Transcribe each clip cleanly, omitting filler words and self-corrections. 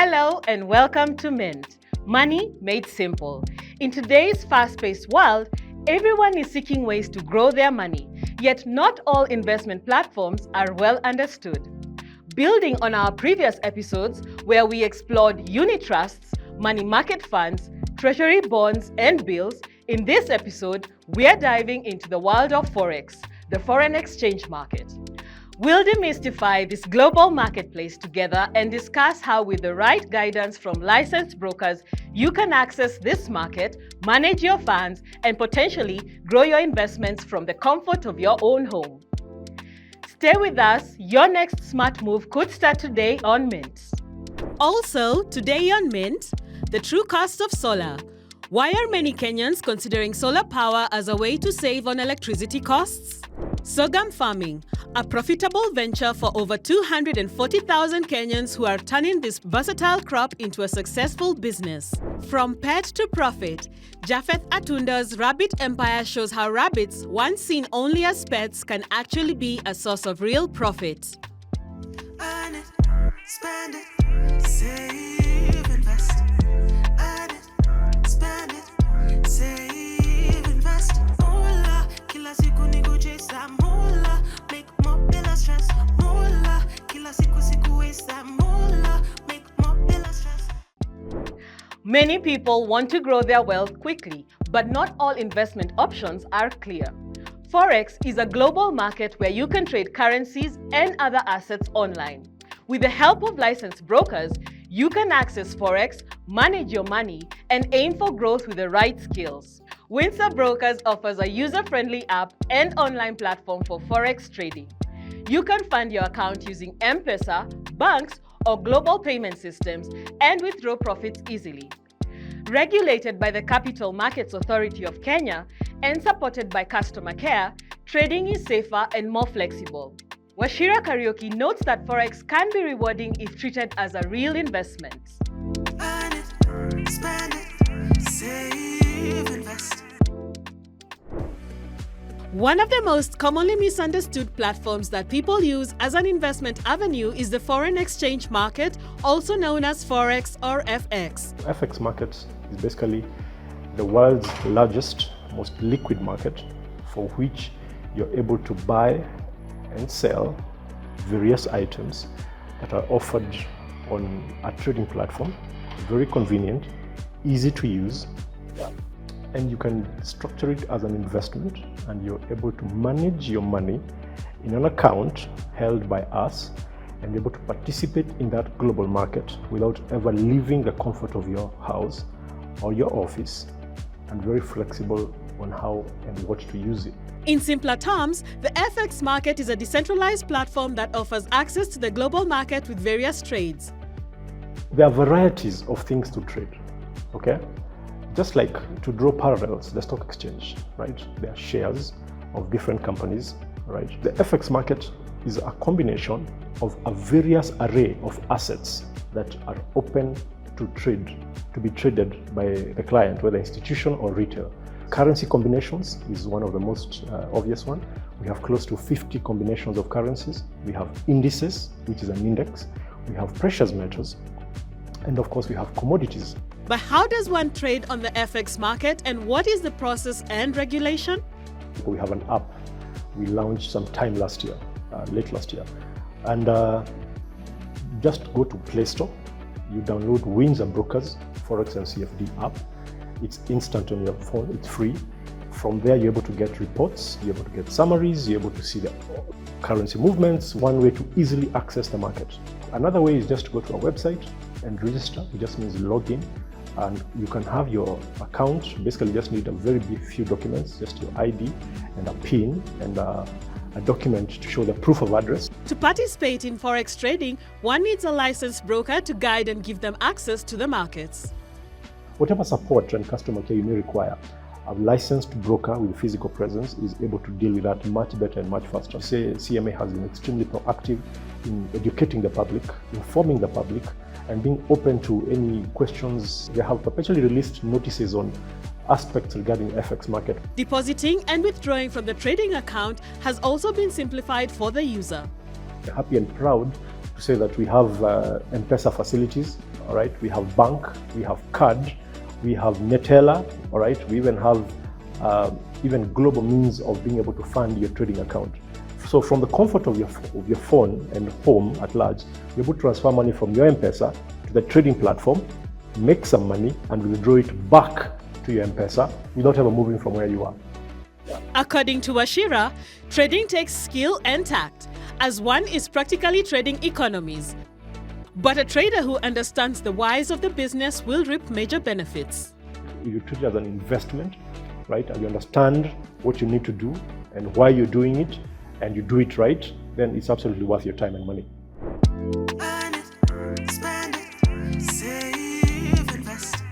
Hello and welcome to Mint, money made simple. In today's fast-paced world, everyone is seeking ways to grow their money, yet not all investment platforms are well understood. Building on our previous episodes where we explored unit trusts, money market funds, treasury bonds, and bills, in this episode, we are diving into the world of Forex, the foreign exchange market. We'll demystify this global marketplace together and discuss how, with the right guidance from licensed brokers, you can access this market, manage your funds, and potentially grow your investments from the comfort of your own home. Stay with us. Your next smart move could start today on Mint. Also, today on Mint, the true cost of solar. Why are many Kenyans considering solar power as a way to save on electricity costs? Sorghum farming, a profitable venture for over 240,000 Kenyans who are turning this versatile crop into a successful business. From pet to profit, Japheth Atunda's rabbit empire shows how rabbits, once seen only as pets, can actually be a source of real profit. Earn it, spend it, save, invest. Earn it, spend it, save, invest. Mola, kila siku niko chase mola, make more bila stress. Mola, kila siku waste mola, make more bila stress. Many people want to grow their wealth quickly, but not all investment options are clear. Forex is a global market where you can trade currencies and other assets online. With the help of licensed brokers, you can access Forex, manage your money, and aim for growth with the right skills. Windsor Brokers offers a user-friendly app and online platform for Forex trading. You can fund your account using M-Pesa, banks, or global payment systems and withdraw profits easily. Regulated by the Capital Markets Authority of Kenya and supported by customer care, trading is safer and more flexible. Washira Karaoke notes that Forex can be rewarding if treated as a real investment. Earn it, spend it, save, invest. One of the most commonly misunderstood platforms that people use as an investment avenue is the foreign exchange market, also known as Forex or FX. FX market is basically the world's largest, most liquid market for which you're able to buy and sell various items that are offered on a trading platform. Very convenient, easy to use, and you can structure it as an investment, and you're able to manage your money in an account held by us and be able to participate in that global market without ever leaving the comfort of your house or your office, and very flexible on how and what to use it. In simpler terms, the FX market is a decentralized platform that offers access to the global market with various trades. There are varieties of things to trade, okay? Just like to draw parallels, the stock exchange, right? There are shares of different companies, right? The FX market is a combination of a various array of assets that are open to trade, to be traded by the client, whether institution or retail. Currency combinations is one of the most obvious one. We have close to 50 combinations of currencies. We have indices, which is an index. We have precious metals. And of course, we have commodities. But how does one trade on the FX market, and what is the process and regulation? We have an app we launched sometime last year, late last year. And just go to Play Store. You download Windsor Brokers Forex and CFD app. It's instant on your phone, it's free. From there, you're able to get reports, you're able to get summaries, you're able to see the currency movements, one way to easily access the market. Another way is just to go to our website and register. It just means log in, and you can have your account. Basically, just need a very few documents, just your ID and a PIN and a document to show the proof of address. To participate in Forex trading, one needs a licensed broker to guide and give them access to the markets. Whatever support and customer care you may require, a licensed broker with physical presence is able to deal with that much better and much faster. Say CMA has been extremely proactive in educating the public, informing the public, and being open to any questions. They have perpetually released notices on aspects regarding FX market. Depositing and withdrawing from the trading account has also been simplified for the user. Happy and proud to say that we have M-Pesa facilities, all right? We have bank, we have card, we have Netela, all right? We even have even global means of being able to fund your trading account. So from the comfort of your phone and home at large, you're able to transfer money from your M-Pesa to the trading platform, make some money, and withdraw it back to your M-Pesa without ever moving from where you are. According to Washira, trading takes skill and tact, as one is practically trading economies. But a trader who understands the whys of the business will reap major benefits. If you treat it as an investment, right, and you understand what you need to do and why you're doing it, and you do it right, then it's absolutely worth your time and money. Earn it, spend it, save, invest.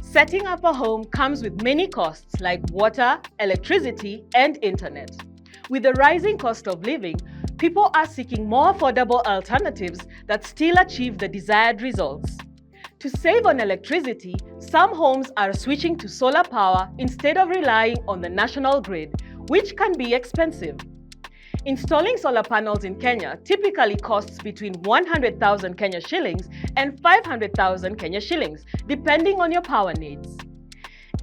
Setting up a home comes with many costs like water, electricity, and internet. With the rising cost of living, people are seeking more affordable alternatives that still achieve the desired results. To save on electricity, some homes are switching to solar power instead of relying on the national grid, which can be expensive. Installing solar panels in Kenya typically costs between 100,000 Kenya shillings and 500,000 Kenya shillings, depending on your power needs.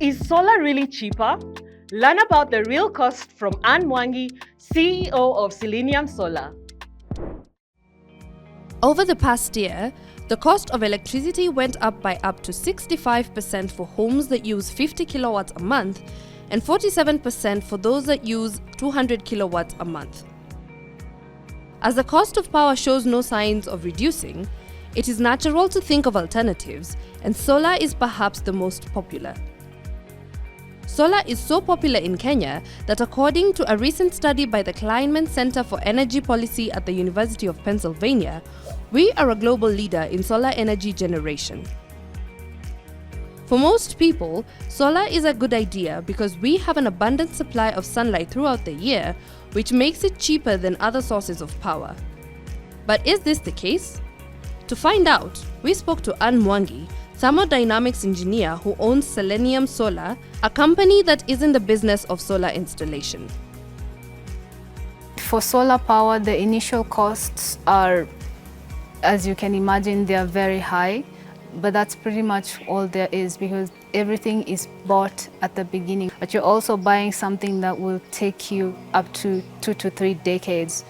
Is solar really cheaper? Learn about the real cost from Anne Mwangi, CEO of Selenium Solar. Over the past year, the cost of electricity went up by up to 65% for homes that use 50 kilowatts a month and 47% for those that use 200 kilowatts a month. As the cost of power shows no signs of reducing, it is natural to think of alternatives, and solar is perhaps the most popular. Solar is so popular in Kenya that according to a recent study by the Kleinman Center for Energy Policy at the University of Pennsylvania, we are a global leader in solar energy generation. For most people, solar is a good idea because we have an abundant supply of sunlight throughout the year, which makes it cheaper than other sources of power. But is this the case? To find out, we spoke to Anne Mwangi, thermodynamics engineer who owns Selenium Solar, a company that is in the business of solar installation. For solar power, the initial costs are, as you can imagine, they are very high. But that's pretty much all there is, because everything is bought at the beginning. But you're also buying something that will take you up to 2 to 3 decades.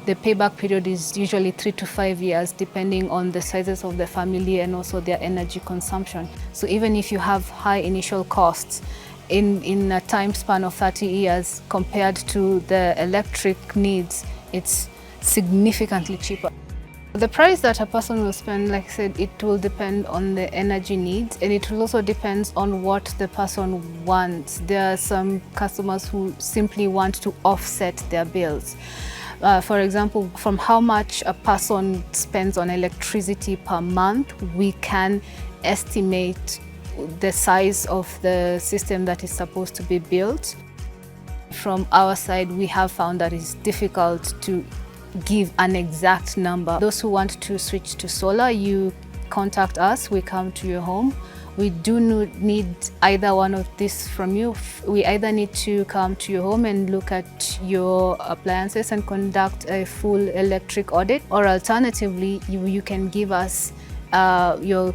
The payback period is usually 3 to 5 years, depending on the sizes of the family and also their energy consumption. So even if you have high initial costs, in a time span of 30 years compared to the electric needs, it's significantly cheaper. The price that a person will spend, like I said, it will depend on the energy needs, and it will also depend on what the person wants. There are some customers who simply want to offset their bills. For example, from how much a person spends on electricity per month, we can estimate the size of the system that is supposed to be built. From our side, we have found that it's difficult to give an exact number. Those who want to switch to solar, you contact us, we come to your home. We do need either one of this from you. We either need to come to your home and look at your appliances and conduct a full electric audit, or alternatively, you can give us your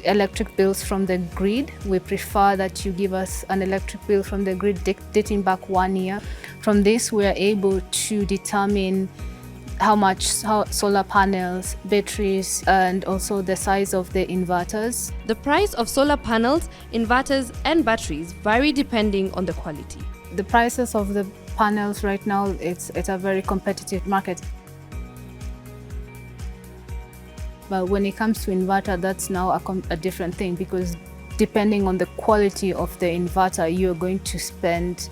electric bills from the grid. We prefer that you give us an electric bill from the grid dating back 1 year. From this, we are able to determine how much solar panels, batteries, and also the size of the inverters. The price of solar panels, inverters, and batteries vary depending on the quality. The prices of the panels right now, it's a very competitive market. But when it comes to inverter, that's now a different thing, because depending on the quality of the inverter, you're going to spend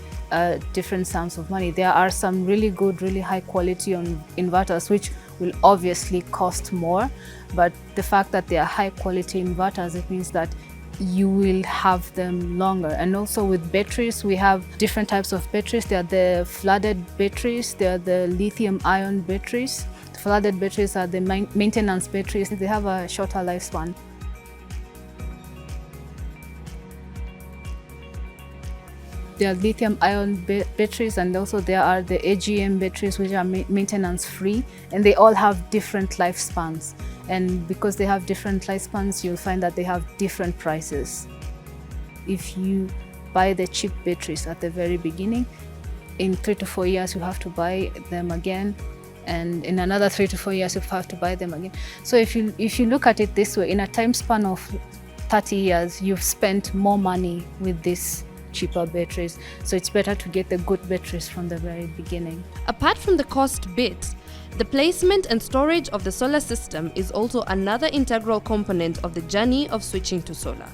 different sums of money. There are some really good, really high quality inverters which will obviously cost more, but the fact that they are high quality inverters, it means that you will have them longer. And also with batteries, we have different types of batteries. There are the flooded batteries, there are the lithium ion batteries. The flooded batteries are the maintenance batteries. They have a shorter lifespan. there are lithium-ion batteries, and also there are the AGM batteries, which are maintenance-free, and they all have different lifespans. And because they have different lifespans, you'll find that they have different prices. If you buy the cheap batteries at the very beginning, in 3 to 4 years, you have to buy them again. And in another 3 to 4 years, you have to buy them again. So if you look at it this way, in a time span of 30 years, you've spent more money with these cheaper batteries. So it's better to get the good batteries from the very beginning. Apart from the cost bit, the placement and storage of the solar system is also another integral component of the journey of switching to solar.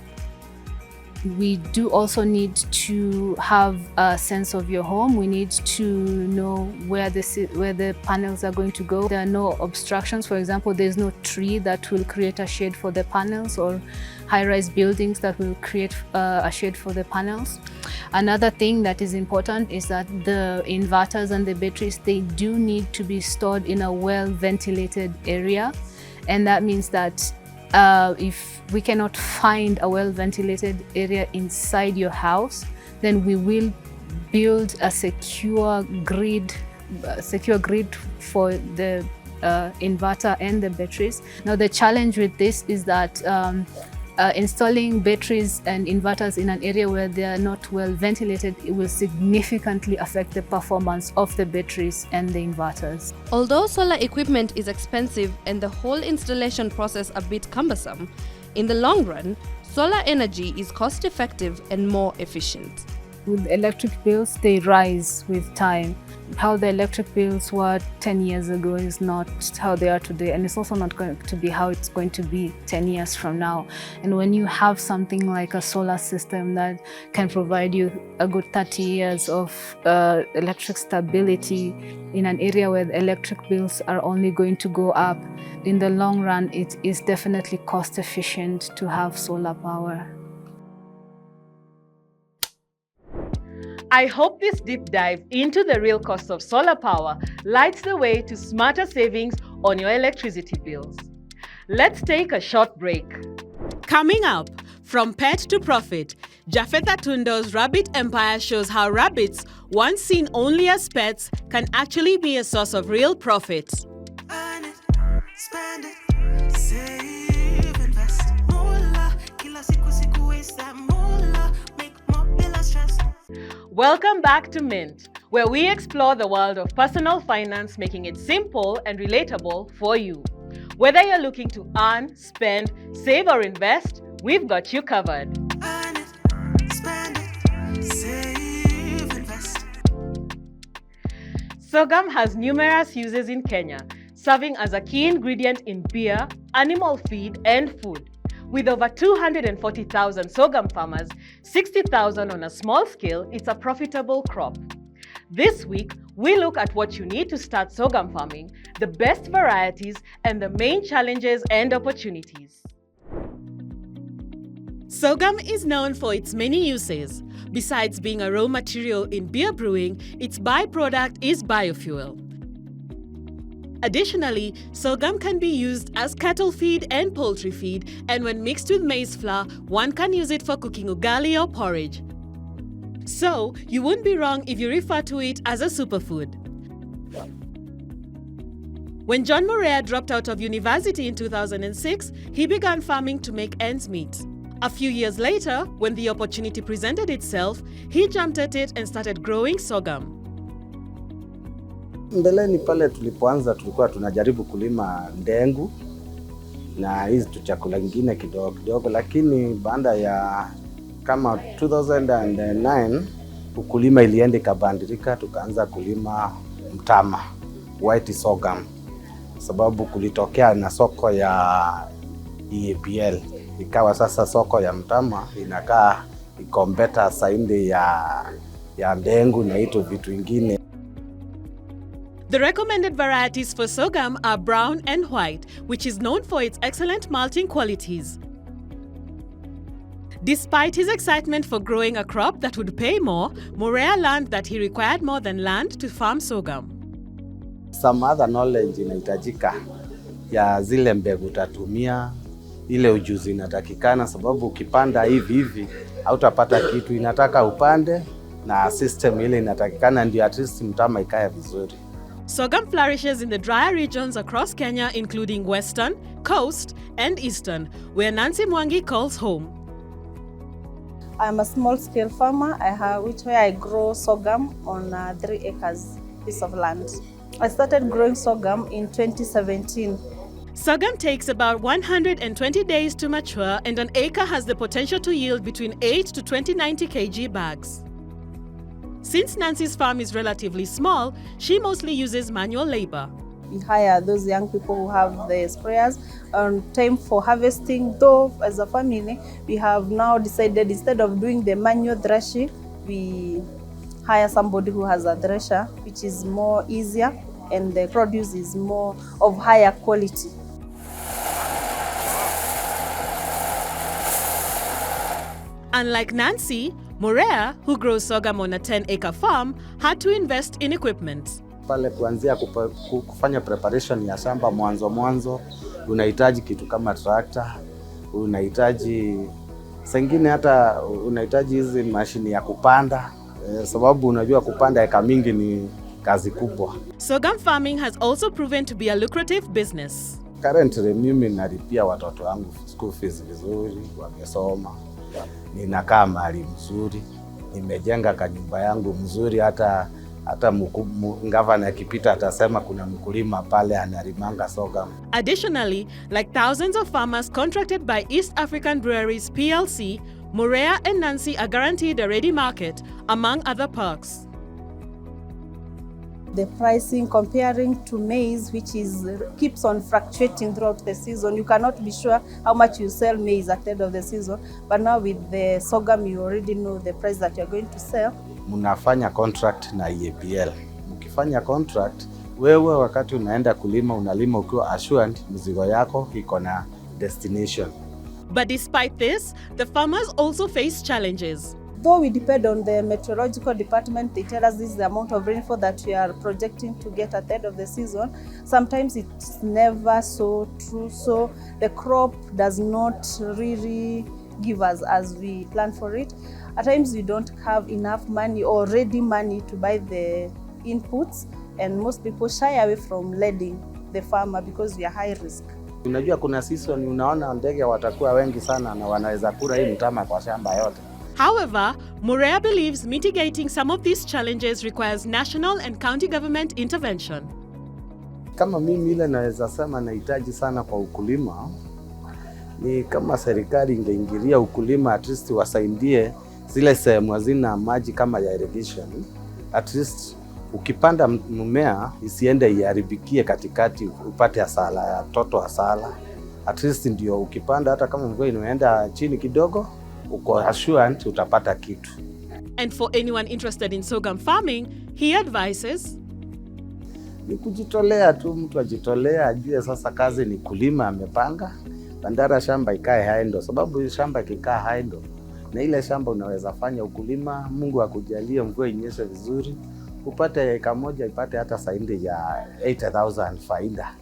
We do also need to have a sense of your home. We need to know where the panels are going to go. There are no obstructions. For example, there's no tree that will create a shade for the panels, or high-rise buildings that will create a shade for the panels. Another thing that is important is that the inverters and the batteries, they do need to be stored in a well-ventilated area. And that means that if we cannot find a well-ventilated area inside your house, then we will build a secure grid for the inverter and the batteries. Now, the challenge with this is that installing batteries and inverters in an area where they are not well ventilated, it will significantly affect the performance of the batteries and the inverters. Although solar equipment is expensive and the whole installation process a bit cumbersome, in the long run, solar energy is cost-effective and more efficient. With electric bills, they rise with time. How the electric bills were 10 years ago is not how they are today, and it's also not going to be how it's going to be 10 years from now. And when you have something like a solar system that can provide you a good 30 years of electric stability in an area where the electric bills are only going to go up, in the long run, it is definitely cost efficient to have solar power. I hope this deep dive into the real cost of solar power lights the way to smarter savings on your electricity bills. Let's take a short break. Coming up, from pet to profit, Japhet Atundo's Rabbit Empire shows how rabbits, once seen only as pets, can actually be a source of real profit. Earn it, spend it, save, invest. Moolah, kila siku siku waste that moolah, make more bila stress. Welcome back to Mint, where we explore the world of personal finance, making it simple and relatable for you. Whether you're looking to earn, spend, save or invest, we've got you covered. Earn it, spend it, save, invest. Sorghum has numerous uses in Kenya, serving as a key ingredient in beer, animal feed and food. With over 240,000 sorghum farmers, 60,000 on a small scale, it's a profitable crop. This week, we look at what you need to start sorghum farming, the best varieties, and the main challenges and opportunities. Sorghum is known for its many uses. Besides being a raw material in beer brewing, its byproduct is biofuel. Additionally, sorghum can be used as cattle feed and poultry feed, and when mixed with maize flour, one can use it for cooking ugali or porridge. So, you wouldn't be wrong if you refer to it as a superfood. When John Morea dropped out of university in 2006, he began farming to make ends meet. A few years later, when the opportunity presented itself, he jumped at it and started growing sorghum. Mbeleni pale tulipoanza tulikuwa tunajaribu kulima ndengu na hizi chakula kingine kidogo kidogo, lakini baada ya kama 2009 ukulima ilienda ikabadilika, tukaanza kulima mtama, white sorghum, sababu kulitokea na soko ya EAPL. Ikawa sasa soko ya mtama inakaa iko better sainde ya ndengu na hizo vitu vingine. The recommended varieties for sorghum are brown and white, which is known for its excellent malting qualities. Despite his excitement for growing a crop that would pay more, Morea learned that he required more than land to farm sorghum. Some other knowledge inahitajika ya zile mbegu utatumia, ile ujuzi inatakikana, sababu ukipanda hivi hautapata kitu. Inataka upande na system ile inatakikana ndio at least mtama ikae vizuri. Sorghum flourishes in the drier regions across Kenya, including Western, Coast, and Eastern, where Nancy Mwangi calls home. I'm a small-scale farmer, where I grow sorghum on 3 acres piece of land. I started growing sorghum in 2017. Sorghum takes about 120 days to mature, and an acre has the potential to yield between 8 to 2090 kg bags. Since Nancy's farm is relatively small, she mostly uses manual labor. We hire those young people who have the sprayers on time for harvesting. Though, as a family, we have now decided instead of doing the manual threshing, we hire somebody who has a thresher, which is more easier and the produce is more of higher quality. Unlike Nancy, Morea, who grows sorghum on a 10-acre farm, had to invest in equipment. Pale kuanzia kufanya preparation ya shamba mwanzo, unahitaji kitu kama tractor, unahitaji sengine hata unahitaji hizi mashini ya kupanda, sababu unajua kupanda eka mingi ni kazi kubwa. Sorghum farming has also proven to be a lucrative business. Currently mimi nalipia watoto wangu school fees vizuri, wamesoma. Ninakaa mahali mzuri, nimejenga kanyumba yangu mzuri, hata gavana akipita atasema kuna mkulima pale analimanga sorghum. Additionally, like thousands of farmers contracted by East African Breweries PLC, Morea and Nancy are guaranteed a ready market, among other perks. The pricing comparing to maize, which keeps on fluctuating throughout the season. You cannot be sure how much you sell maize at the end of the season, but now with the sorghum, you already know the price that you're going to sell. Mnafanya contract na EAPL. Mkifanya contract, wewe wakati unaenda kulima, unalima ukiwa assured mzigo yako iko na destination. But despite this, the farmers also face challenges. Though we depend on the meteorological department, they tell us this is the amount of rainfall that we are projecting to get at the end of the season. Sometimes it's never so true, so the crop does not really give us as we plan for it. At times we don't have enough money or ready money to buy the inputs, and most people shy away from lending the farmer because we are high risk. Unajua kuna season unaona ndege watakuwa wengi sana na wanaweza kula hii mtama kwa shamba yote. However, Morea believes mitigating some of these challenges requires national and county government intervention. Kama mimi ile naweza sema nahitaji sana kwa ukulima, ni kama serikali ingeingilia ukulima, at least wasaidie zile sehemu hazina maji kama ya irrigation. At least ukipanda mmea isiende iharibikie katikati upate hasara ya toto hasara. At least ndio ukipanda hata kama mvua inaenda chini kidogo, uko assured utapata kitu. And for anyone interested in sorghum farming, he advises ni kujitolea tu, mtu ajitolea, ajue sasa kazi ni kulima, amepanga bandara shamba ikae haindo, sababu shamba ikikaa haindo na ile shamba unaweza fanya ukulima, Mungu akujalie mvua inyeshe vizuri, upate eka moja ipate hata saindi ya 80,000 faida.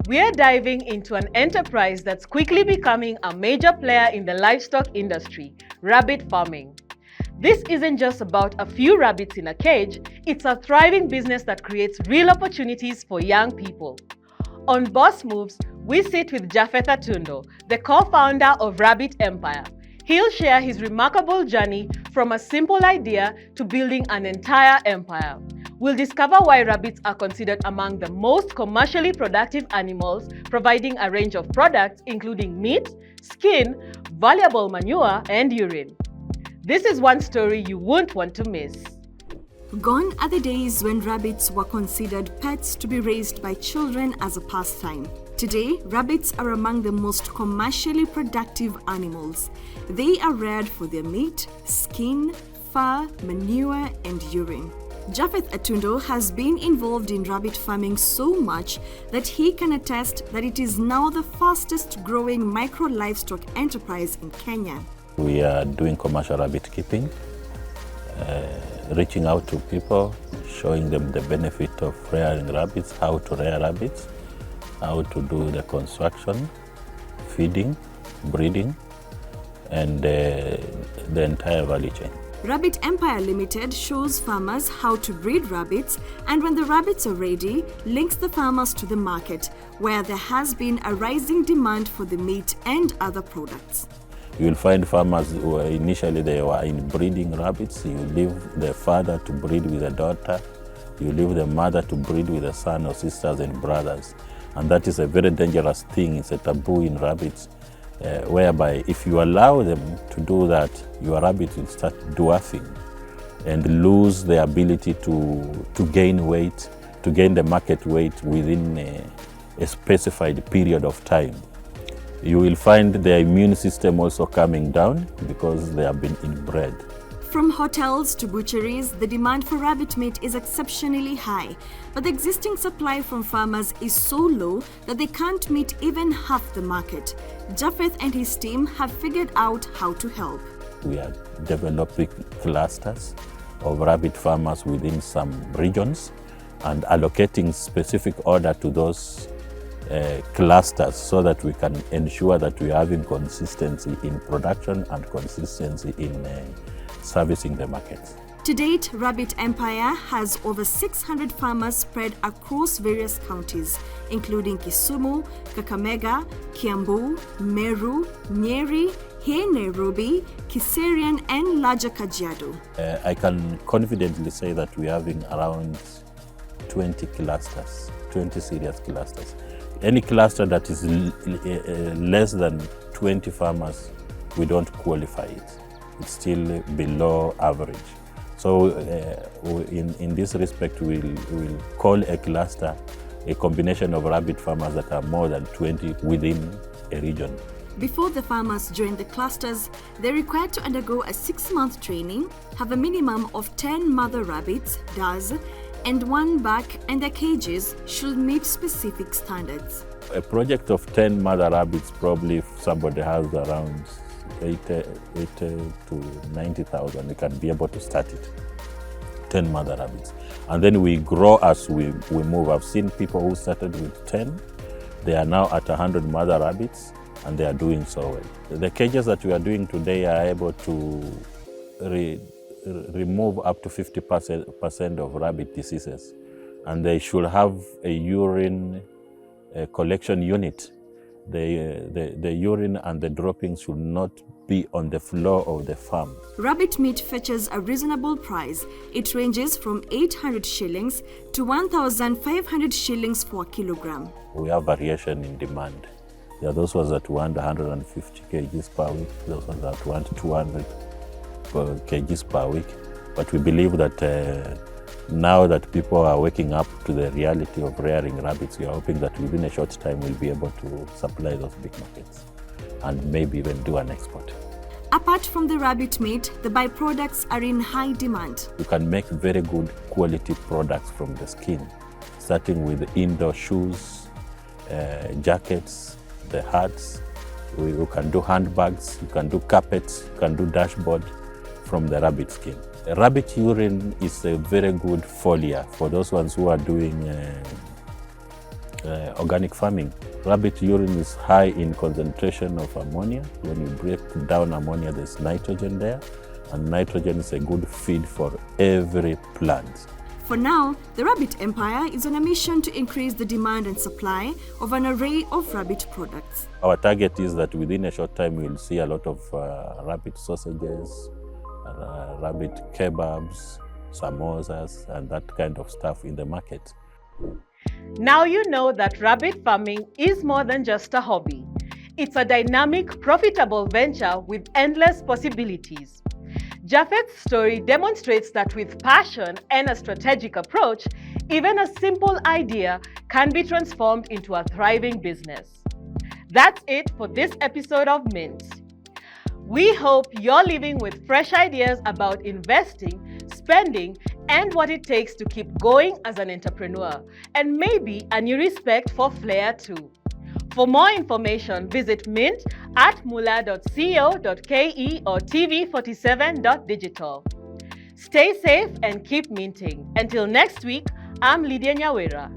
we are diving into an enterprise that's quickly becoming a major player in the livestock industry, rabbit farming. This isn't just about a few rabbits in a cage, it's a thriving business that creates real opportunities for young people. On Boss Moves, we sit with Japheth Atundo, the co-founder of Rabbit Empire. He'll share his remarkable journey from a simple idea to building an entire empire. We'll discover why rabbits are considered among the most commercially productive animals, providing a range of products including meat, skin, valuable manure, and urine. This is one story you won't want to miss. Gone are the days when rabbits were considered pets to be raised by children as a pastime. Today, rabbits are among the most commercially productive animals. They are reared for their meat, skin, fur, manure, and urine. Japheth Atundo has been involved in rabbit farming so much that he can attest that it is now the fastest growing micro livestock enterprise in Kenya. We are doing commercial rabbit keeping, reaching out to people, showing them the benefit of rearing rabbits, how to rear rabbits, how to do the construction, feeding, breeding, and the entire value chain. Rabbit Empire Limited shows farmers how to breed rabbits, and when the rabbits are ready, links the farmers to the market, where there has been a rising demand for the meat and other products. You will find farmers who initially they were in breeding rabbits. You leave the father to breed with a daughter. You leave the mother to breed with a son or sisters and brothers. And that is a very dangerous thing. It's a taboo in rabbits, whereby if you allow them to do that, your rabbit will start dwarfing and lose the ability to gain weight, to gain the market weight within a specified period of time. You will find their immune system also coming down because they have been inbred. From hotels to butcheries, the demand for rabbit meat is exceptionally high, but the existing supply from farmers is so low that they can't meet even half the market. Japheth and his team have figured out how to help. We are developing clusters of rabbit farmers within some regions and allocating specific order to those clusters so that we can ensure that we are having consistency in production and consistency in servicing the markets. To date, Rabbit Empire has over 600 farmers spread across various counties, including Kisumu, Kakamega, Kiambu, Meru, Nyeri, Hey Nairobi, Kiserian, and larger Kajiado. I can confidently say that we are having around 20 clusters, 20 serious clusters. Any cluster that is less than 20 farmers, we don't qualify it. It's still below average. So in this respect, we'll call a cluster a combination of rabbit farmers that are more than 20 within a region. Before the farmers join the clusters, they're required to undergo a 6-month training, have a minimum of 10 mother rabbits, does, and 1 buck, and their cages should meet specific standards. A project of 10 mother rabbits, probably if somebody has around 80 to 90,000, we can be able to start it. 10 mother rabbits. And then we grow as we move. I've seen people who started with 10. They are now at 100 mother rabbits and they are doing so well. The cages that we are doing today are able to remove up to 50% of rabbit diseases. And they should have a urine collection unit. The urine and the droppings should not be on the floor of the farm. Rabbit meat fetches a reasonable price. It ranges from 800 shillings to 1,500 shillings for a kilogram. We have variation in demand. There are those ones that want 150 kgs per week, those ones that want 200 kgs per week. But we believe that now that people are waking up to the reality of rearing rabbits, we are hoping that within a short time we'll be able to supply those big markets and maybe even do an export. Apart from the rabbit meat, the byproducts are in high demand. You can make very good quality products from the skin, starting with indoor shoes, jackets, the hats. You can do handbags, you can do carpets, you can do dashboard from the rabbit skin. Rabbit urine is a very good foliar for those ones who are doing organic farming. Rabbit urine is high in concentration of ammonia. When you break down ammonia, there's nitrogen there, and nitrogen is a good feed for every plant. For now, the Rabbit Empire is on a mission to increase the demand and supply of an array of rabbit products. Our target is that within a short time we'll see a lot of rabbit sausages, rabbit kebabs, samosas, and that kind of stuff in the market. Now you know that rabbit farming is more than just a hobby. It's a dynamic, profitable venture with endless possibilities. Japheth's story demonstrates that with passion and a strategic approach, even a simple idea can be transformed into a thriving business. That's it for this episode of Mint. We hope you're living with fresh ideas about investing, spending, and what it takes to keep going as an entrepreneur, and maybe a new respect for flair too. For more information, visit mint at mula.co.ke or tv47.digital. Stay safe and keep minting. Until next week, I'm Lydia Nyawera.